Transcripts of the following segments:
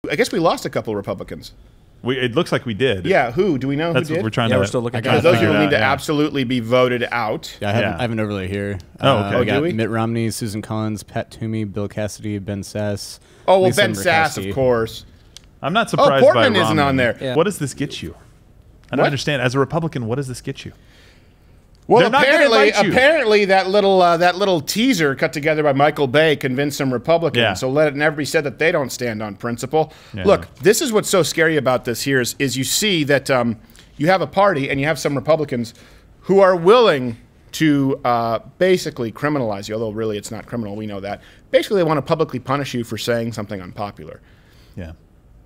I guess we lost a couple of Republicans. It looks like we did. Yeah, who? Do we know That's who did? what we're trying to... we're still looking at those people need to absolutely be voted out. Yeah, I have an overlay here. Oh, okay. We got do we? Mitt Romney, Susan Collins, Pat Toomey, Bill Cassidy, Ben Sass. Oh, well, Lisa Ben Sass, Murkowski. of course. I'm not surprised by Portman Romney. isn't on there. Yeah. What does this get you? I don't understand. As a Republican, what does this get you? Well, They're not gonna invite you. apparently that little teaser cut together by Michael Bay convinced some Republicans. Yeah. So let it never be said that they don't stand on principle. Yeah. Look, this is what's so scary about this here is you see that you have a party and you have some Republicans who are willing to basically criminalize you, although really it's not criminal, we know that. Basically, they want to publicly punish you for saying something unpopular. Yeah.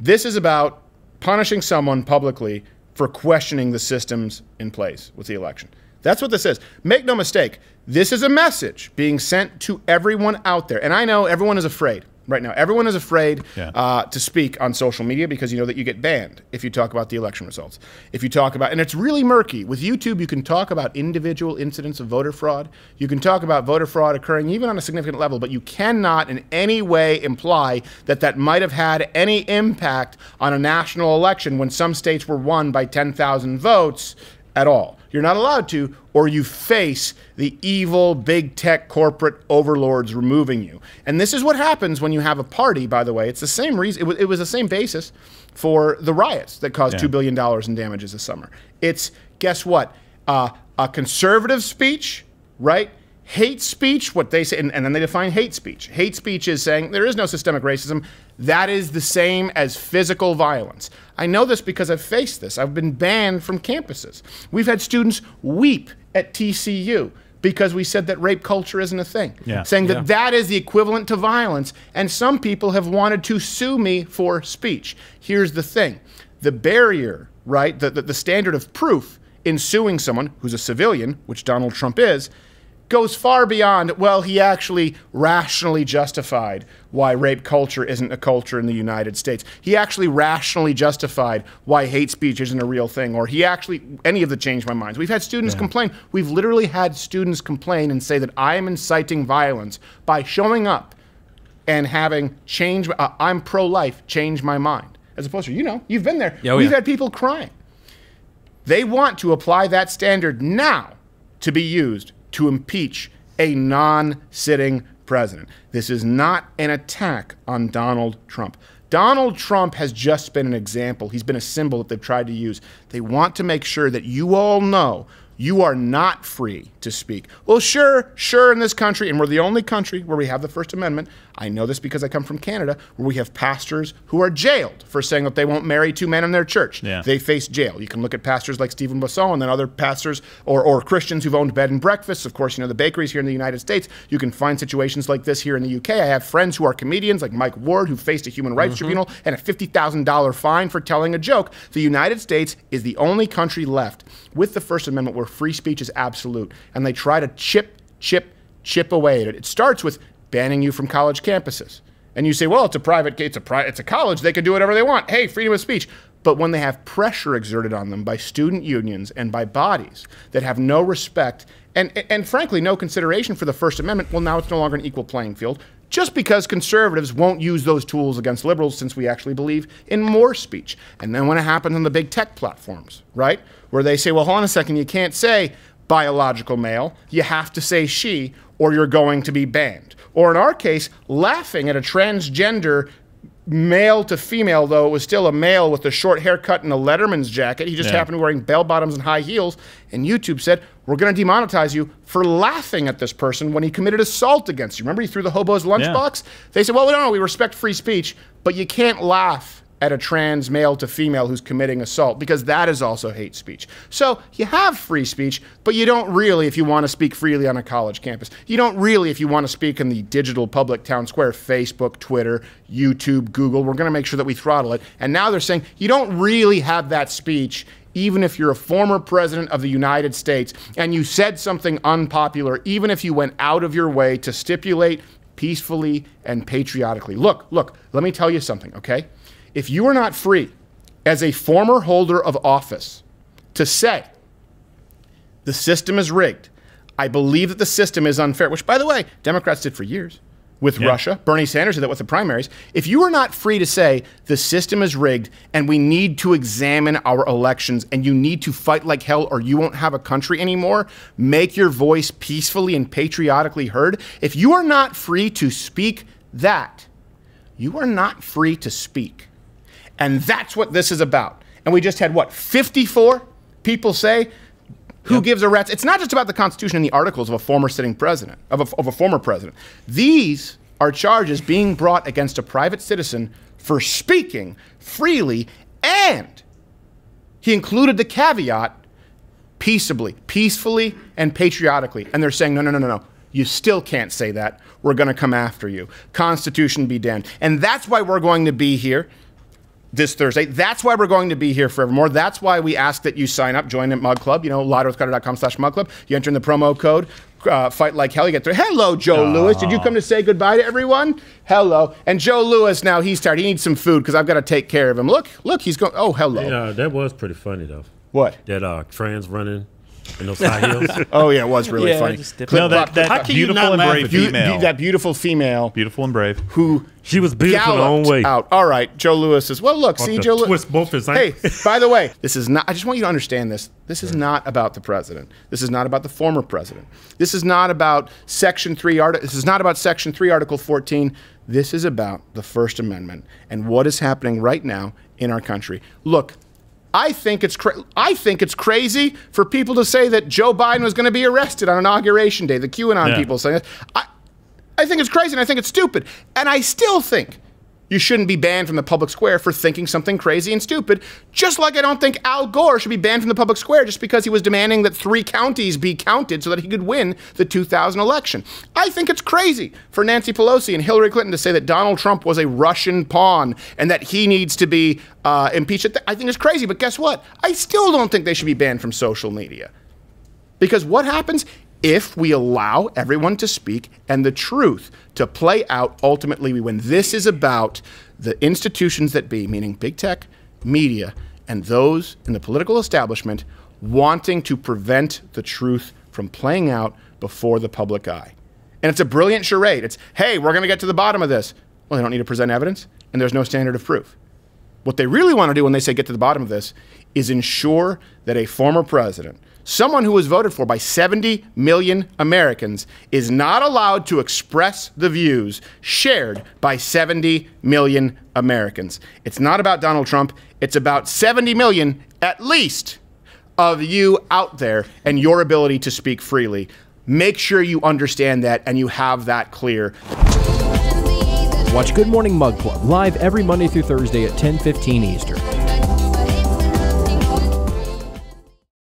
This is about punishing someone publicly for questioning the systems in place with the election. That's what this is. Make no mistake, this is a message being sent to everyone out there. And I know everyone is afraid right now. Everyone is afraid to speak on social media because you know that you get banned if you talk about the election results. If you talk about, and it's really murky. With YouTube, you can talk about individual incidents of voter fraud. You can talk about voter fraud occurring even on a significant level, but you cannot in any way imply that that might have had any impact on a national election when some states were won by 10,000 votes at all. You're not allowed to, or you face the evil big tech corporate overlords removing you. And this is what happens when you have a party, by the way. It's the same reason, it was the same basis for the riots that caused $2 billion in damages this summer. It's, guess what? A conservative speech, right? Hate speech, what they say, and then they define hate speech. Hate speech is saying there is no systemic racism. That is the same as physical violence. I know this because I've faced this. I've been banned from campuses. We've had students weep at TCU because we said that rape culture isn't a thing, saying that that is the equivalent to violence, and some people have wanted to sue me for speech. Here's the thing. The barrier, right, the standard of proof in suing someone who's a civilian, which Donald Trump is, goes far beyond, well, he actually rationally justified why rape culture isn't a culture in the United States. He actually rationally justified why hate speech isn't a real thing, or he actually, any of the changed my minds. We've had students complain. We've literally had students complain and say that I am inciting violence by showing up and having changed, I'm pro-life, change my mind. As opposed to, you know, you've been there. We've had people crying. They want to apply that standard now to be used to impeach a non-sitting president. This is not an attack on Donald Trump. Donald Trump has just been an example. He's been a symbol that they've tried to use. They want to make sure that you all know you are not free to speak. Well, sure, in this country, and we're the only country where we have the First Amendment. I know this because I come from Canada, where we have pastors who are jailed for saying that they won't marry two men in their church. They face jail. You can look at pastors like Stephen Boisson and then other pastors or Christians who've owned bed and breakfasts. Of course, you know, the bakeries here in the United States. You can find situations like this here in the UK. I have friends who are comedians like Mike Ward who faced a human rights tribunal and a $50,000 fine for telling a joke. The United States is the only country left with the First Amendment where free speech is absolute, and they try to chip away at it. It starts with banning you from college campuses. And you say, well, it's a college, they can do whatever they want. Hey, freedom of speech. But when they have pressure exerted on them by student unions and by bodies that have no respect and frankly, no consideration for the First Amendment, well, now it's no longer an equal playing field, just because conservatives won't use those tools against liberals since we actually believe in more speech. And then when it happens on the big tech platforms, right, where they say, well, hold on a second, you can't say biological male, you have to say she, or you're going to be banned. Or in our case, laughing at a transgender male to female, though it was still a male with a short haircut and a Letterman's jacket. He just happened to be wearing bell bottoms and high heels. And YouTube said, we're going to demonetize you for laughing at this person when he committed assault against you. Remember, he threw the hobo's lunchbox? They said, well, we don't know. We respect free speech, but you can't laugh at a trans male to female who's committing assault because that is also hate speech. So you have free speech, but you don't really if you want to speak freely on a college campus. You don't really if you want to speak in the digital public town square, Facebook, Twitter, YouTube, Google. We're going to make sure that we throttle it. And now they're saying you don't really have that speech even if you're a former president of the United States and you said something unpopular, even if you went out of your way to stipulate peacefully and patriotically. Look, let me tell you something, okay? If you are not free as a former holder of office to say the system is rigged, I believe that the system is unfair, which, by the way, Democrats did for years. with Russia. Bernie Sanders did that with the primaries. If you are not free to say the system is rigged and we need to examine our elections and you need to fight like hell or you won't have a country anymore, make your voice peacefully and patriotically heard. If you are not free to speak that, you are not free to speak. And that's what this is about. And we just had, what, 54 people say, who gives a rat's? It's not just about the Constitution and the articles of a former sitting president, of a former president. These are charges being brought against a private citizen for speaking freely, and he included the caveat, peacefully, and patriotically. And they're saying, no. You still can't say that. We're going to come after you. Constitution be damned. And that's why we're going to be here this Thursday. That's why we're going to be here forevermore. That's why we ask that you sign up, join at Mug Club, louderwithcrowder.com/Mug Club. You enter in the promo code, fight like hell, you get through. Hello, Joe Lewis. Did you come to say goodbye to everyone? Hello. And Joe Lewis, now he's tired. He needs some food because I've got to take care of him. Look, he's going, oh, hello. Yeah, that was pretty funny, though. What? That trans running in those high heels. Oh, yeah, it was really funny. No, that beautiful and brave female. That beautiful female. Beautiful and brave. Who she was beautiful in her own way. Out. All right, Joe Lewis says, well, look, see, Joe Lewis. Twist both his Hey, by the way, this is not, I just want you to understand this. This is not about the president. This is not about the former president. This is not about Section 3, this is not about Section 3, Article 14. This is about the First Amendment and what is happening right now in our country. Look, I think it's crazy for people to say that Joe Biden was going to be arrested on Inauguration Day. The QAnon people saying that. I think it's crazy and I think it's stupid. And I still think you shouldn't be banned from the public square for thinking something crazy and stupid. Just like I don't think Al Gore should be banned from the public square just because he was demanding that 3 counties be counted so that he could win the 2000 election. I think it's crazy for Nancy Pelosi and Hillary Clinton to say that Donald Trump was a Russian pawn and that he needs to be impeached. I think it's crazy, but guess what? I still don't think they should be banned from social media. Because what happens if we allow everyone to speak and the truth to play out? Ultimately we win. This is about the institutions that be, meaning big tech, media, and those in the political establishment wanting to prevent the truth from playing out before the public eye. And it's a brilliant charade. It's, hey, we're going to get to the bottom of this. Well, they don't need to present evidence, and there's no standard of proof. What they really want to do when they say get to the bottom of this is ensure that a former president, someone who was voted for by 70 million Americans, is not allowed to express the views shared by 70 million Americans. It's not about Donald Trump. It's about 70 million, at least, of you out there and your ability to speak freely. Make sure you understand that and you have that clear. Watch Good Morning Mug Club live every Monday through Thursday at 10:15 Eastern.